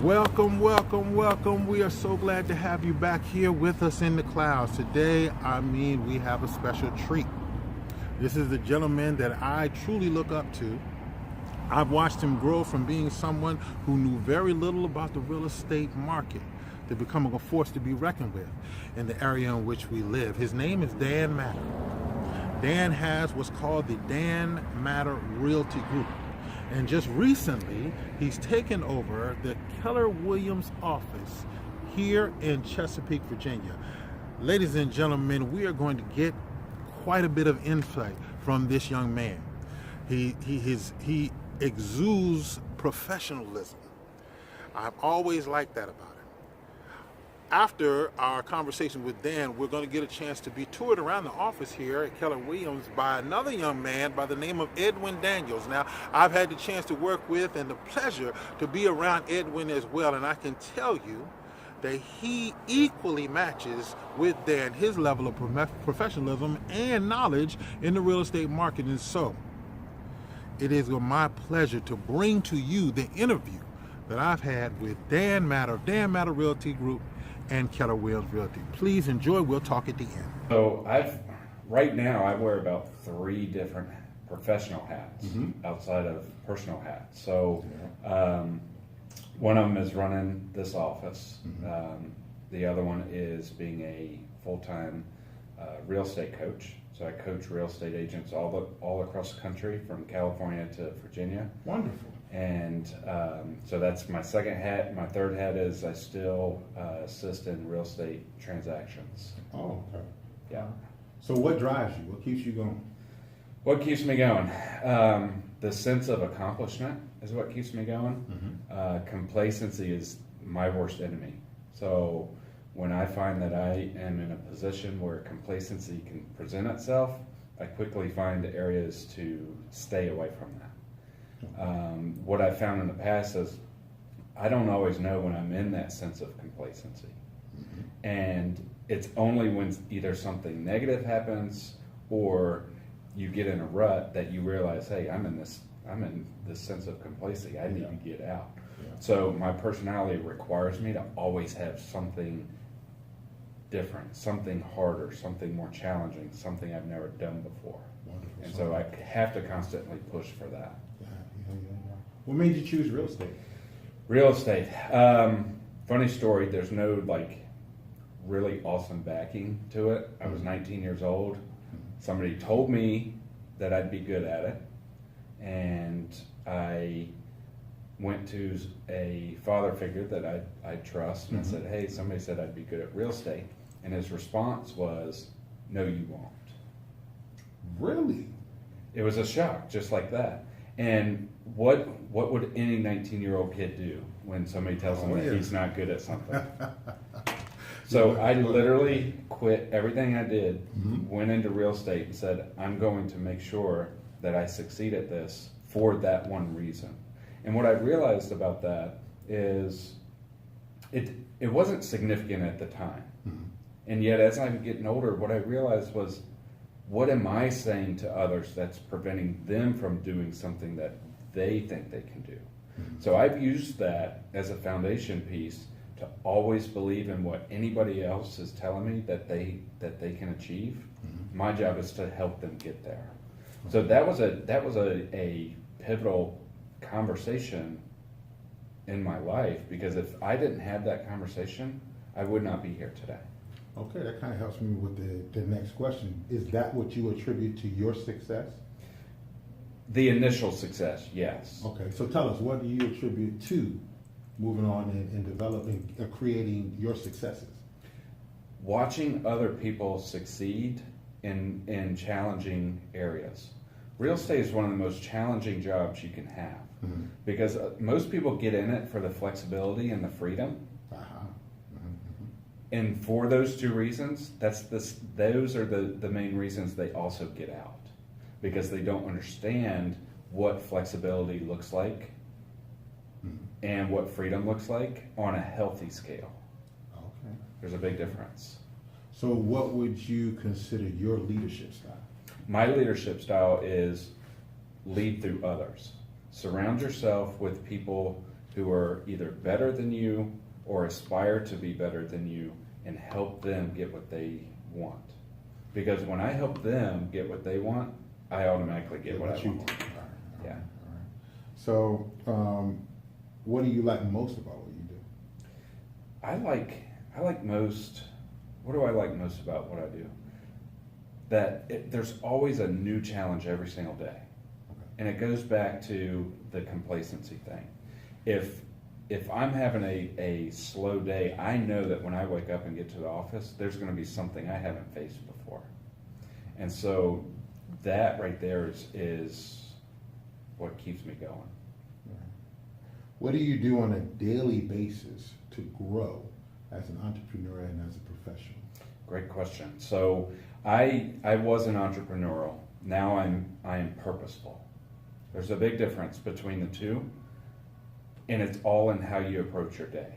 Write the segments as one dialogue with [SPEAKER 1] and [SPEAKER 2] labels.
[SPEAKER 1] Welcome, welcome, welcome. We are so glad to have you back here with us in the clouds. Today, we have a special treat. This is a gentleman that I truly look up to. I've watched him grow from being someone who knew very little about the real estate market to becoming a force to be reckoned with in the area in which we live. His name is Dan Matter. Dan has what's called the Dan Matter Realty Group. And just recently, he's taken over the Keller Williams office here in Chesapeake, Virginia. Ladies and gentlemen, we are going to get quite a bit of insight from this young man. He exudes professionalism. I've always liked that about him. After our conversation with Dan, we're going to get a chance to be toured around the office here at Keller Williams by another young man by the name of Edwin Daniels. Now, I've had the chance to work with and the pleasure to be around Edwin as well, and I can tell you that he equally matches with Dan his level of professionalism and knowledge in the real estate market. And so, it is my pleasure to bring to you the interview that I've had with Dan Matter of Dan Matter Realty Group and Keller Williams Realty. Please enjoy. We'll talk at the end.
[SPEAKER 2] So right now I wear about 3 different professional hats outside of personal hats. So one of them is running this office. The other one is being a full-time real estate coach. So I coach real estate agents all across the country, from California to Virginia.
[SPEAKER 1] Wonderful.
[SPEAKER 2] And so that's my second hat. My third hat is I still assist in real estate transactions.
[SPEAKER 1] Oh, okay.
[SPEAKER 2] Yeah.
[SPEAKER 1] So what drives you? What keeps you going?
[SPEAKER 2] What keeps me going? The sense of accomplishment is what keeps me going. Complacency is my worst enemy. So when I find that I am in a position where complacency can present itself, I quickly find areas to stay away from that. What I've found in the past is I don't always know when I'm in that sense of complacency. And it's only when either something negative happens or you get in a rut that you realize, hey, I'm in this sense of complacency. I need to get out. So my personality requires me to always have something different, something harder, something more challenging, something I've never done before.
[SPEAKER 1] Wonderful.
[SPEAKER 2] And so I have to constantly push for that.
[SPEAKER 1] What made you choose real estate?
[SPEAKER 2] Real estate. Funny story, there's no really awesome backing to it. I was 19 years old. Somebody told me that I'd be good at it. And I went to a father figure that I trust and I said, hey, somebody said I'd be good at real estate. And his response was, no, you won't.
[SPEAKER 1] Really?
[SPEAKER 2] It was a shock, just like that. And what would any 19-year-old kid do when somebody tells him that he's not good at something? So I literally quit everything I did, went into real estate and said, I'm going to make sure that I succeed at this for that one reason. And what I realized about that is it wasn't significant at the time. And yet as I'm getting older, what I realized was, what am I saying to others that's preventing them from doing something that they think they can do? So I've used that as a foundation piece to always believe in what anybody else is telling me that they can achieve. My job is to help them get there. So that was a pivotal conversation in my life, because if I didn't have that conversation, I would not be here today.
[SPEAKER 1] Okay, that kind of helps me with the next question. Is that what you attribute to your success?
[SPEAKER 2] The initial success, yes.
[SPEAKER 1] Okay, so tell us, what do you attribute to moving on and developing, creating your successes?
[SPEAKER 2] Watching other people succeed in challenging areas. Real estate is one of the most challenging jobs you can have, because most people get in it for the flexibility and the freedom. And for those 2 reasons, those are the main reasons they also get out, because they don't understand what flexibility looks like and what freedom looks like on a healthy scale.
[SPEAKER 1] Okay.
[SPEAKER 2] There's a big difference.
[SPEAKER 1] So what would you consider your leadership style?
[SPEAKER 2] My leadership style is lead through others. Surround yourself with people who are either better than you or aspire to be better than you, and help them get what they want. Because when I help them get what they want, I automatically get what I want. Yeah.
[SPEAKER 1] All right. So, what do you like most about what you do?
[SPEAKER 2] What do I like most about what I do? There's always a new challenge every single day.
[SPEAKER 1] Okay.
[SPEAKER 2] And it goes back to the complacency thing. If I'm having a slow day, I know that when I wake up and get to the office, there's going to be something I haven't faced before. And so that right there is what keeps me going.
[SPEAKER 1] What do you do on a daily basis to grow as an entrepreneur and as a professional?
[SPEAKER 2] Great question. So I was an entrepreneurial. Now I am purposeful. There's a big difference between the two, and it's all in how you approach your day.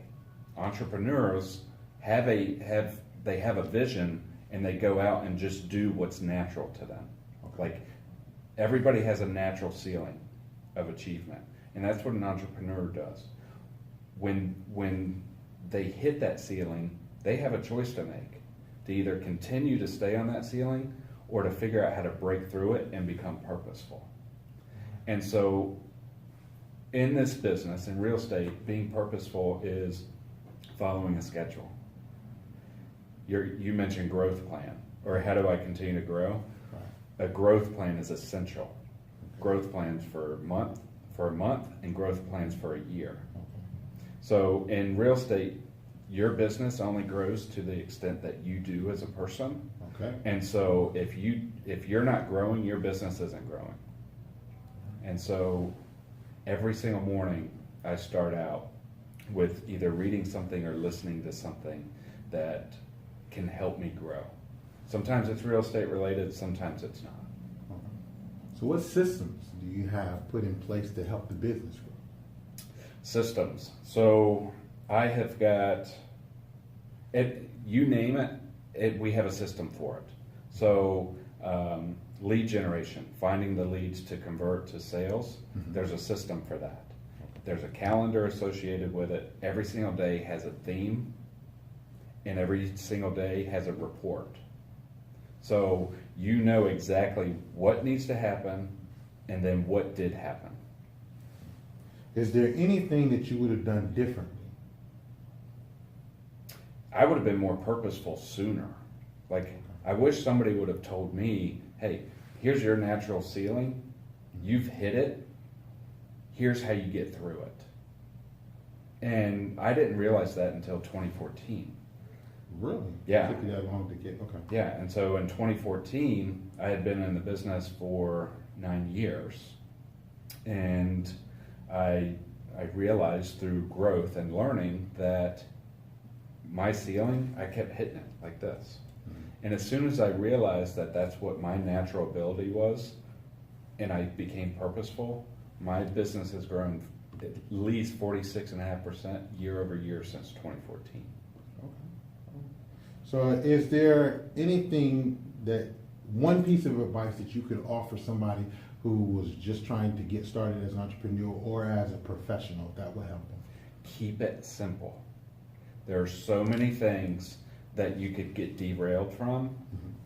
[SPEAKER 2] Entrepreneurs have a vision, and they go out and just do what's natural to them.
[SPEAKER 1] Okay.
[SPEAKER 2] Like everybody has a natural ceiling of achievement, and that's what an entrepreneur does. When they hit that ceiling, they have a choice to make, to either continue to stay on that ceiling or to figure out how to break through it and become purposeful. And so in this business, in real estate, being purposeful is following a schedule. You mentioned growth plan, or how do I continue to grow?
[SPEAKER 1] Right.
[SPEAKER 2] A growth plan is essential.
[SPEAKER 1] Okay.
[SPEAKER 2] Growth plans for a month, and growth plans for a year.
[SPEAKER 1] Okay.
[SPEAKER 2] So in real estate, your business only grows to the extent that you do as a person.
[SPEAKER 1] Okay.
[SPEAKER 2] And so if you're not growing, your business isn't growing. And so every single morning I start out with either reading something or listening to something that can help me grow. Sometimes it's real estate related, sometimes it's not.
[SPEAKER 1] Okay. So what systems do you have put in place to help the business grow?
[SPEAKER 2] Systems. So I have got it, you name it, we have a system for it. So lead generation, finding the leads to convert to sales, there's a system for that. There's a calendar associated with it. Every single day has a theme, and every single day has a report. So you know exactly what needs to happen and then what did happen.
[SPEAKER 1] Is there anything that you would have done differently?
[SPEAKER 2] I would have been more purposeful sooner. Like, I wish somebody would have told me, hey, here's your natural ceiling. You've hit it. Here's how you get through it. And I didn't realize that until 2014.
[SPEAKER 1] Really?
[SPEAKER 2] Yeah.
[SPEAKER 1] It took you that long to get, okay.
[SPEAKER 2] Yeah, and so in 2014, I had been in the business for 9 years. And I realized through growth and learning that my ceiling, I kept hitting it like this. And as soon as I realized that that's what my natural ability was, and I became purposeful, my business has grown at least 46.5% year over year since 2014.
[SPEAKER 1] Okay. So is there anything one piece of advice that you could offer somebody who was just trying to get started as an entrepreneur or as a professional that would help them?
[SPEAKER 2] Keep it simple. There are so many things that you could get derailed from.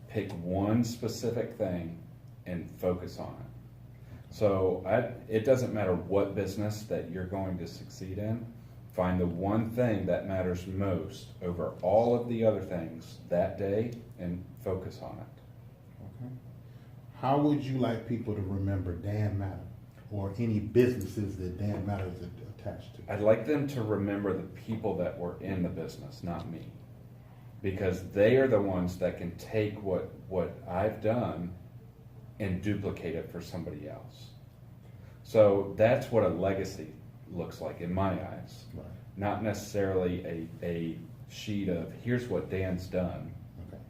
[SPEAKER 2] Pick one specific thing and focus on it. So it doesn't matter what business that you're going to succeed in. Find the one thing that matters most over all of the other things that day and focus on it.
[SPEAKER 1] Okay. How would you like people to remember Dan Matter or any businesses that Dan Matter is attached to?
[SPEAKER 2] I'd like them to remember the people that were in the business, not me. Because they are the ones that can take what I've done and duplicate it for somebody else. So that's what a legacy looks like in my eyes.
[SPEAKER 1] Right.
[SPEAKER 2] Not necessarily a sheet of here's what Dan's done.
[SPEAKER 1] Okay.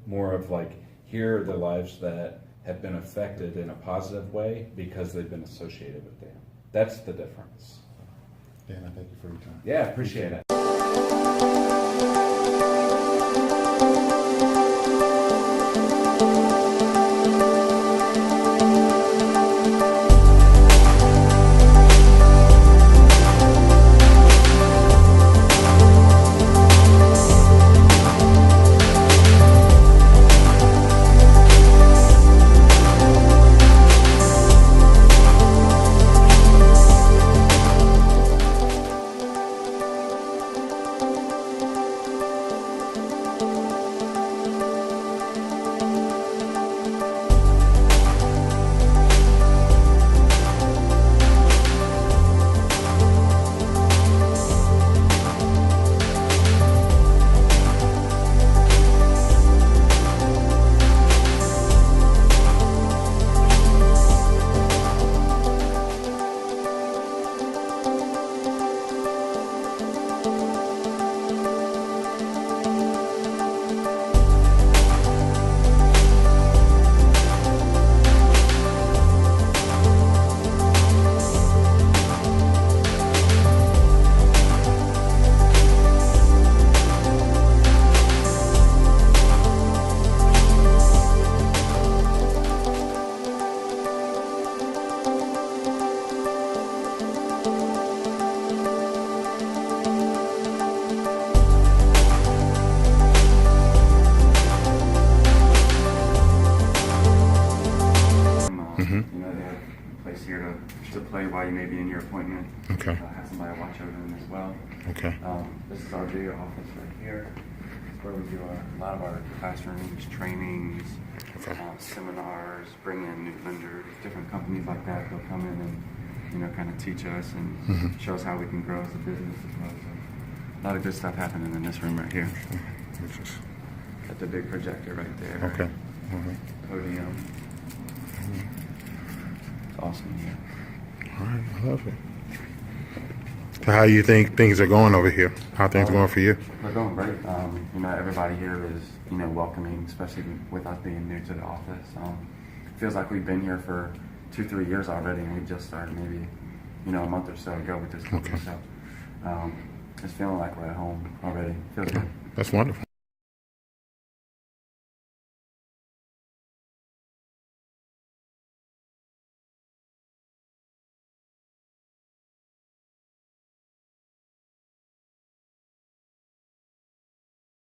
[SPEAKER 2] More of like, here are the lives that have been affected in a positive way because they've been associated with Dan. That's the difference.
[SPEAKER 1] Dan, I thank you for your time.
[SPEAKER 2] Yeah, appreciate it.
[SPEAKER 3] appointment.
[SPEAKER 1] Okay.
[SPEAKER 3] Have somebody watch over them as well.
[SPEAKER 1] Okay.
[SPEAKER 3] This is our video office right here. It's where we do a lot of our classrooms, trainings,
[SPEAKER 1] Okay.
[SPEAKER 3] seminars, bring in new vendors, different companies like that. They'll come in and, you know, kind of teach us and show us how we can grow as a business as well. So a lot of good stuff happening in this room right here. Got the big projector right there.
[SPEAKER 1] Okay.
[SPEAKER 3] Podium. It's awesome here.
[SPEAKER 1] All right. I love it. So how you think things are going over here? How things going for you?
[SPEAKER 3] We're going great. You know, everybody here is, you know, welcoming, especially with us being new to the office. Feels like we've been here for 2-3 years already, and we just started maybe, you know, a month or so ago with this company.
[SPEAKER 1] Okay.
[SPEAKER 3] So it's feeling like we're at home already. Feels good.
[SPEAKER 1] That's wonderful.